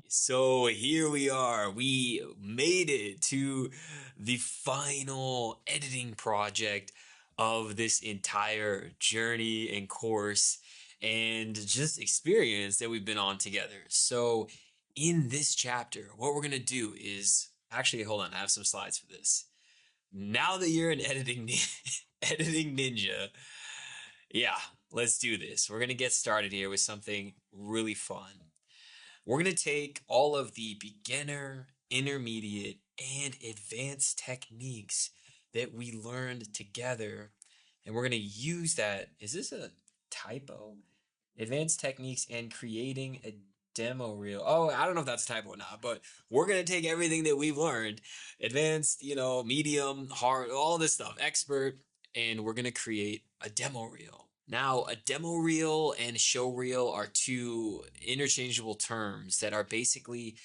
So here we are. We made it to the final editing project of this entire journey and course and just experience that we've been on together. So in this chapter, what we're going to do is actually, hold on, I have some slides for this. Now that you're an editing ninja, yeah, let's do this. We're going to get started here with something really fun. We're going to take all of the beginner, intermediate, and advanced techniques that we learned together, and we're going to use that. Is this a typo? Advanced techniques and creating a demo reel. Oh, I don't know if that's a typo or not, but we're going to take everything that we've learned, advanced, medium, hard, all this stuff, expert, and we're going to create a demo reel. Now, a demo reel and show reel are two interchangeable terms that are basically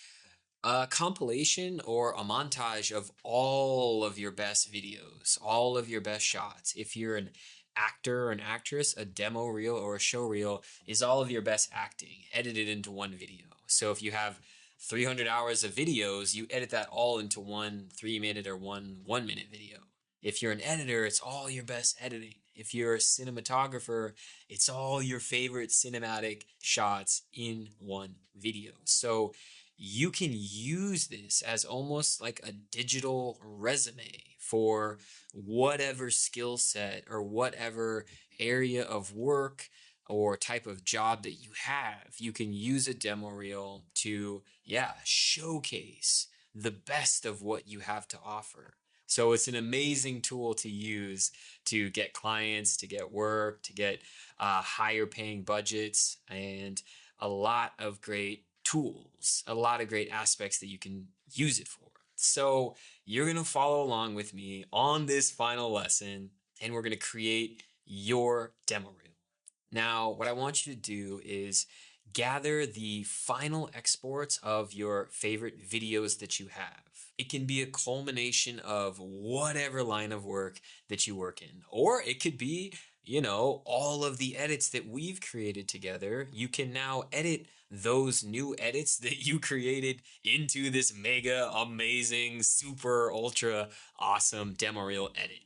a compilation or a montage of all of your best videos, all of your best shots. If you're an actor or an actress, a demo reel or a show reel is all of your best acting edited into one video. So if you have 300 hours of videos, you edit that all into one 3 minute or one minute video. If you're an editor, it's all your best editing. If you're a cinematographer, it's all your favorite cinematic shots in one video. So you can use this as almost like a digital resume for whatever skill set or whatever area of work or type of job that you have. You can use a demo reel to, yeah, showcase the best of what you have to offer. So it's an amazing tool to use to get clients, to get work, to get higher paying budgets, and a lot of great tools, a lot of great aspects that you can use it for. So you're going to follow along with me on this final lesson, and we're going to create your demo reel. Now, what I want you to do is gather the final exports of your favorite videos that you have. It can be a culmination of whatever line of work that you work in, or it could be, all of the edits that we've created together. You can now edit those new edits that you created into this mega amazing, super ultra awesome demo reel edit.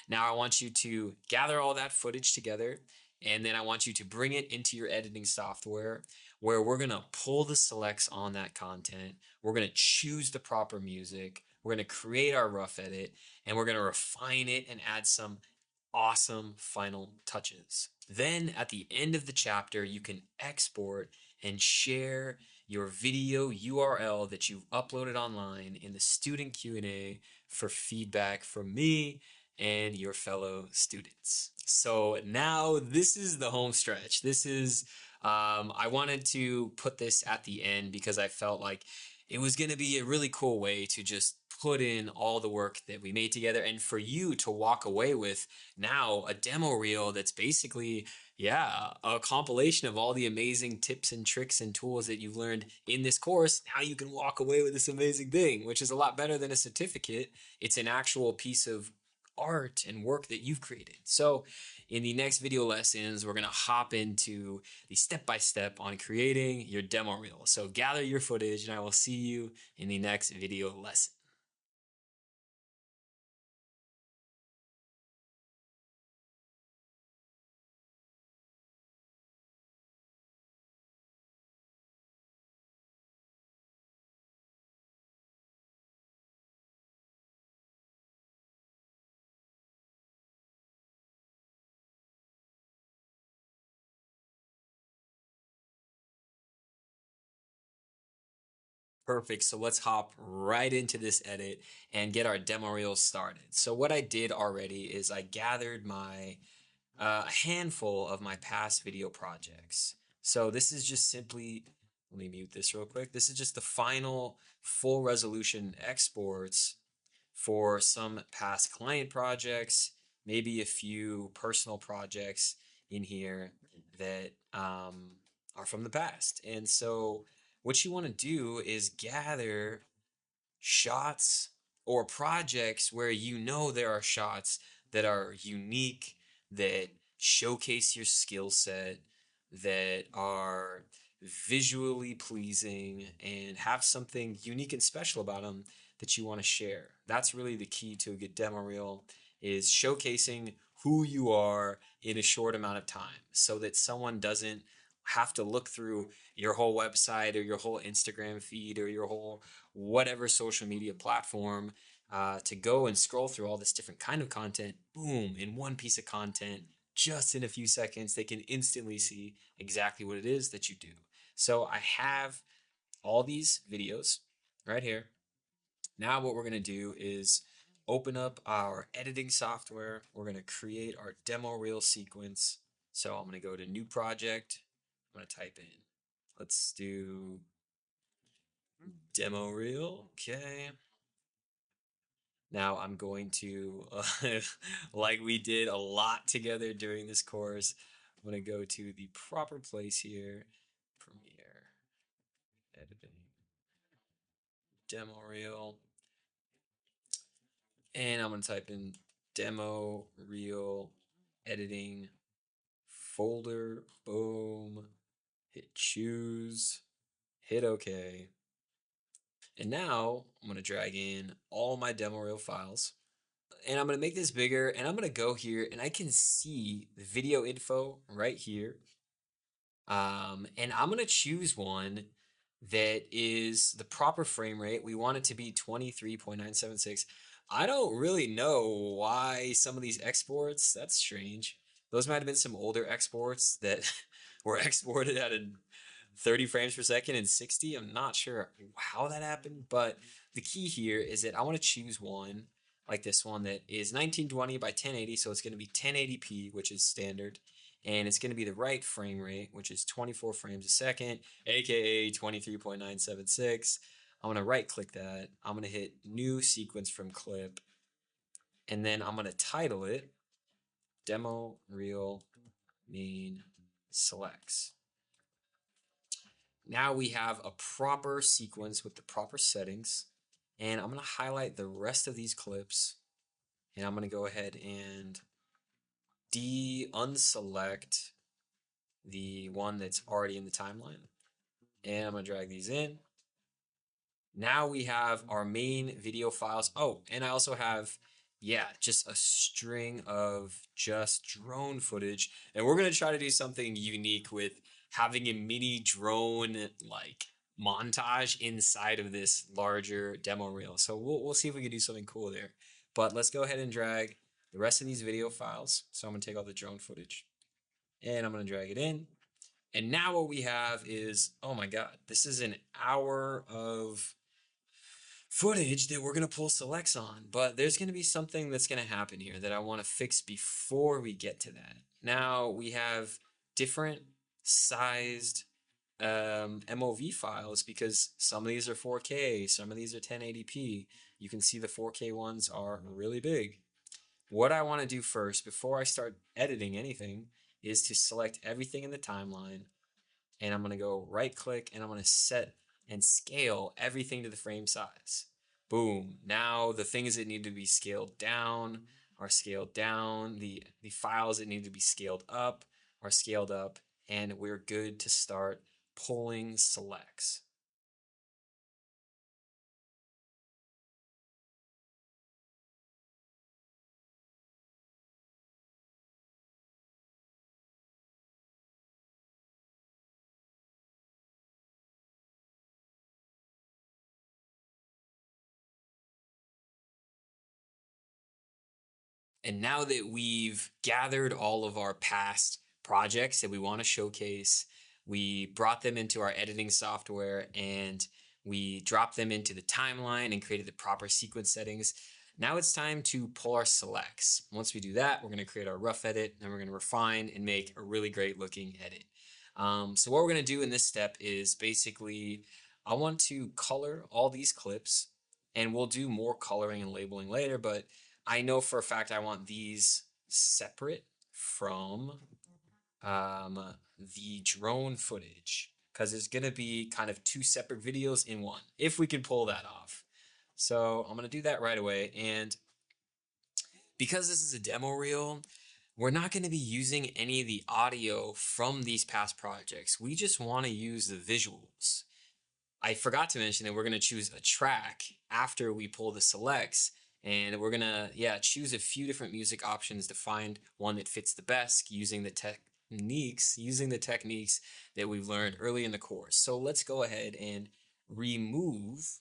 Now I want you to gather all that footage together, and then I want you to bring it into your editing software where we're going to pull the selects on that content. We're going to choose the proper music. We're going to create our rough edit, and we're going to refine it and add some awesome final touches. Then at the end of the chapter, you can export and share your video URL that you've uploaded online in the student Q&A for feedback from me and your fellow students. So now this is the home stretch. This is, I wanted to put this at the end because I felt like it was going to be a really cool way to just put in all the work that we made together and for you to walk away with now a demo reel that's basically, yeah, a compilation of all the amazing tips and tricks and tools that you've learned in this course. Now you can walk away with this amazing thing, which is a lot better than a certificate. It's an actual piece of art and work that you've created. So in the next video lessons, we're going to hop into the step-by-step on creating your demo reel. So gather your footage and I will see you in the next video lesson. Perfect. So let's hop right into this edit and get our demo reel started. So what I did already is I gathered my a handful of my past video projects. So this is just simply, let me mute this real quick. This is just the final full resolution exports for some past client projects, maybe a few personal projects in here that are from the past. And so what you want to do is gather shots or projects where there are shots that are unique, that showcase your skill set, that are visually pleasing and have something unique and special about them that you want to share. That's really the key to a good demo reel, is showcasing who you are in a short amount of time so that someone doesn't have to look through your whole website or your whole Instagram feed or your whole whatever social media platform to go and scroll through all this different kind of content. Boom, in one piece of content, just in a few seconds, they can instantly see exactly what it is that you do. So I have all these videos right here. Now what we're going to do is open up our editing software. We're going to create our demo reel sequence. So I'm going to go to new project. I'm going to type in, let's do demo reel. Okay. Now I'm going to, like we did a lot together during this course, I'm going to go to the proper place here, Premiere, editing, demo reel, and I'm going to type in demo reel editing folder, boom, hit choose, hit OK. And now I'm going to drag in all my demo reel files. And I'm going to make this bigger, and I'm going to go here and I can see the video info right here. And I'm going to choose one that is the proper frame rate. We want it to be 23.976. I don't really know why some of these exports, that's strange. Those might have been some older exports that were exported at a 30 frames per second and 60. I'm not sure how that happened, but the key here is that I want to choose one like this one that is 1920 by 1080, so it's going to be 1080p, which is standard, and it's going to be the right frame rate, which is 24 frames a second, aka 23.976. I'm going to right click that. I'm going to hit new sequence from clip, and then I'm going to title it demo reel main selects. Now we have a proper sequence with the proper settings, and I'm going to highlight the rest of these clips, and I'm going to go ahead and unselect the one that's already in the timeline, and I'm going to drag these in. Now we have our main video files. Oh, and I also have, yeah, just a string of just drone footage. And we're going to try to do something unique with having a mini drone like montage inside of this larger demo reel. So we'll see if we can do something cool there. But let's go ahead and drag the rest of these video files. So I'm going to take all the drone footage and I'm going to drag it in. And now what we have is, oh my God, this is an hour of footage that we're going to pull selects on, but there's going to be something that's going to happen here that I want to fix before we get to that. Now we have different sized MOV files because some of these are 4K, some of these are 1080p. You can see the 4K ones are really big. What I want to do first, before I start editing anything, is to select everything in the timeline, and I'm going to go right click and I'm going to set and scale everything to the frame size. Boom. Now the things that need to be scaled down are scaled down. The files that need to be scaled up are scaled up, and we're good to start pulling selects. And now that we've gathered all of our past projects that we want to showcase, we brought them into our editing software and we dropped them into the timeline and created the proper sequence settings. Now it's time to pull our selects. Once we do that, we're going to create our rough edit and we're going to refine and make a really great looking edit. So what we're going to do in this step is basically, I want to color all these clips, and we'll do more coloring and labeling later, but I know for a fact I want these separate from the drone footage because it's going to be kind of two separate videos in one, if we can pull that off. So I'm going to do that right away. And because this is a demo reel, we're not going to be using any of the audio from these past projects. We just want to use the visuals. I forgot to mention that we're going to choose a track after we pull the selects, and we're going to, yeah, choose a few different music options to find one that fits the best using the techniques that we've learned early in the course. So let's go ahead and remove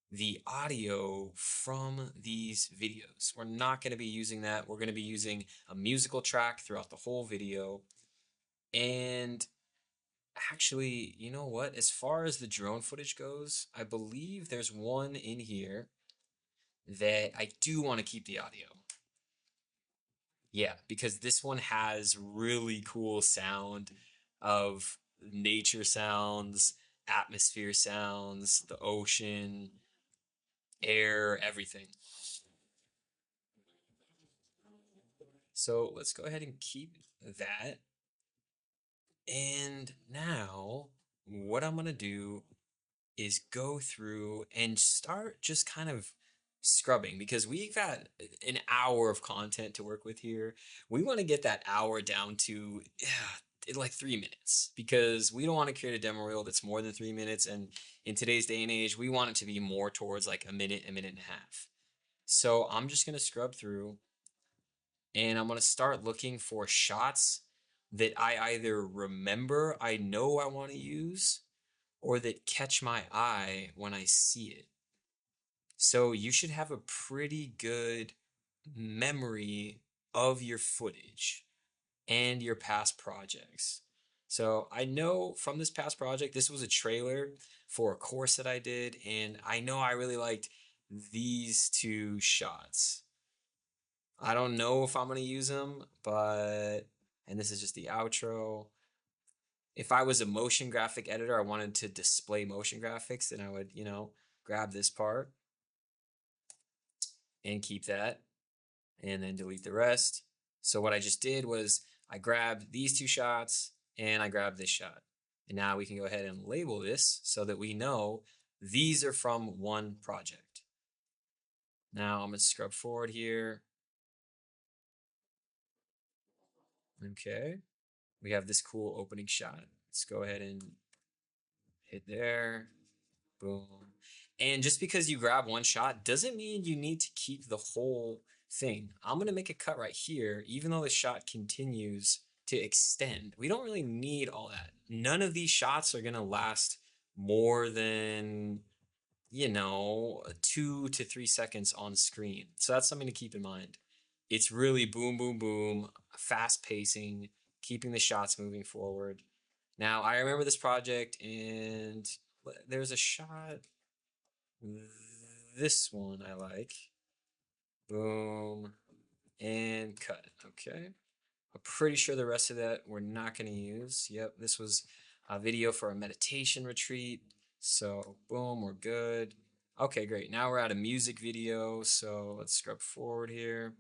the audio from these videos. We're not going to be using that. We're going to be using a musical track throughout the whole video. And actually, you know what? As far as the drone footage goes, I believe there's one in here that I do want to keep the audio. Yeah, because this one has really cool sound of nature sounds, atmosphere sounds, the ocean, air, everything. So let's go ahead and keep that. And now what I'm going to do is go through and start just kind of scrubbing because we've got an hour of content to work with here. We want to get that hour down to like 3 minutes because we don't want to create a demo reel that's more than 3 minutes. And in today's day and age, we want it to be more towards like a minute and a half. So I'm just going to scrub through and I'm going to start looking for shots that I either remember I know I want to use or that catch my eye when I see it. So you should have a pretty good memory of your footage and your past projects. So I know from this past project, this was a trailer for a course that I did, and I know I really liked these two shots. I don't know if I'm going to use them, but, and this is just the outro. If I was a motion graphic editor, I wanted to display motion graphics, then I would, grab this part and keep that and then delete the rest. So what I just did was I grabbed these two shots and I grabbed this shot. And now we can go ahead and label this so that we know these are from one project. Now I'm going to scrub forward here. Okay. We have this cool opening shot. Let's go ahead and hit there. Boom. And just because you grab one shot doesn't mean you need to keep the whole thing. I'm going to make a cut right here, even though the shot continues to extend. We don't really need all that. None of these shots are going to last more than, 2 to 3 seconds on screen. So that's something to keep in mind. It's really boom, boom, boom, fast pacing, keeping the shots moving forward. Now, I remember this project and there's a shot. This one I like. Boom. And cut. Okay. I'm pretty sure the rest of that we're not going to use. Yep. This was a video for a meditation retreat. So, boom, we're good. Okay, great. Now we're at a music video. So let's scrub forward here.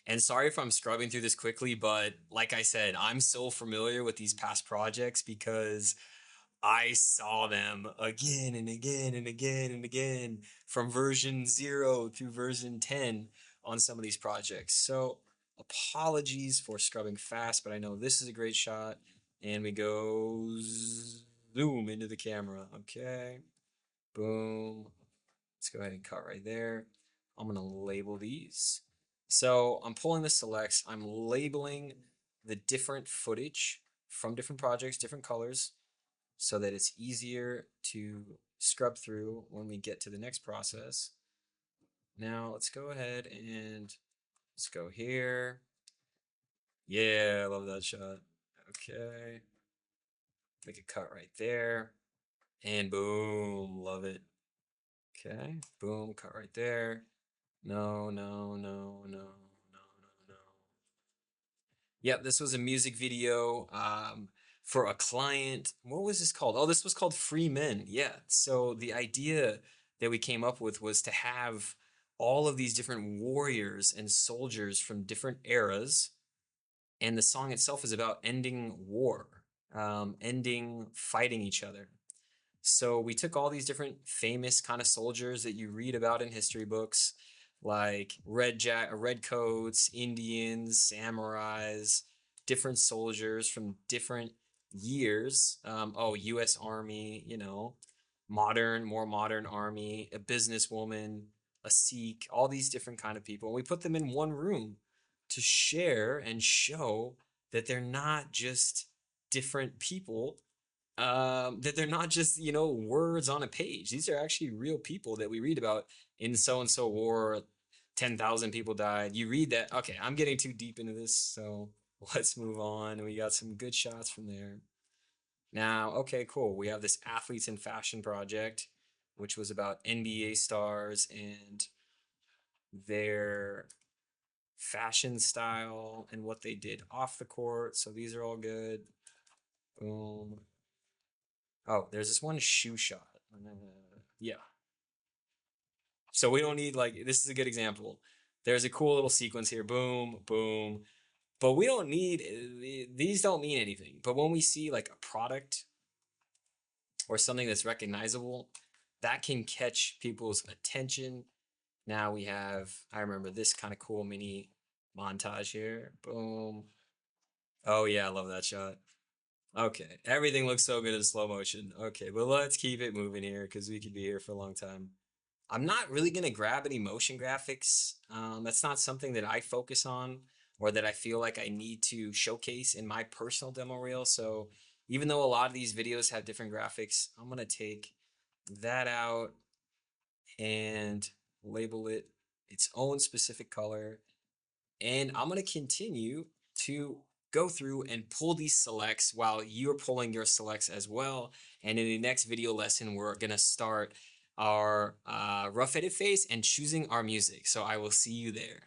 And sorry if I'm scrubbing through this quickly, but like I said, I'm so familiar with these past projects because I saw them again and again and again and again from version 0 through version 10 on some of these projects. So apologies for scrubbing fast, but I know this is a great shot. And we go zoom into the camera. Okay. Boom. Let's go ahead and cut right there. I'm going to label these. So I'm pulling the selects. I'm labeling the different footage from different projects, different colors, so that it's easier to scrub through when we get to the next process. Now let's go ahead and let's go here. Yeah, I love that shot. Okay. Make a cut right there. And boom, love it. Okay, boom, cut right there. No, no, no, no, no, no, no. Yep, this was a music video for a client. What was this called? Oh, this was called Free Men. Yeah. So the idea that we came up with was to have all of these different warriors and soldiers from different eras. And the song itself is about ending war, ending fighting each other. So we took all these different famous kind of soldiers that you read about in history books, like red coats, Indians, samurais, different soldiers from different years. U.S. Army, more modern army, a businesswoman, a Sikh, all these different kind of people. And we put them in one room to share and show that they're not just different people, that they're not just words on a page. These are actually real people that we read about in so and so war. 10,000 people died. You read that. Okay, I'm getting too deep into this, so let's move on. We got some good shots from there. Now, okay, cool. We have this athletes in fashion project, which was about NBA stars and their fashion style and what they did off the court. So these are all good. Boom. Oh, there's this one shoe shot. Yeah. So we don't need, like, this is a good example. There's a cool little sequence here. Boom, boom. But we don't need, these don't mean anything. But when we see like a product or something that's recognizable, that can catch people's attention. Now we have, I remember this kind of cool mini montage here. Boom. Oh yeah, I love that shot. Okay, everything looks so good in slow motion. Okay, but let's keep it moving here because we could be here for a long time. I'm not really going to grab any motion graphics. That's not something that I focus on or that I feel like I need to showcase in my personal demo reel. So even though a lot of these videos have different graphics, I'm going to take that out and label it its own specific color. And I'm going to continue to go through and pull these selects while you're pulling your selects as well. And in the next video lesson, we're going to start our rough edit phase and choosing our music. So I will see you there.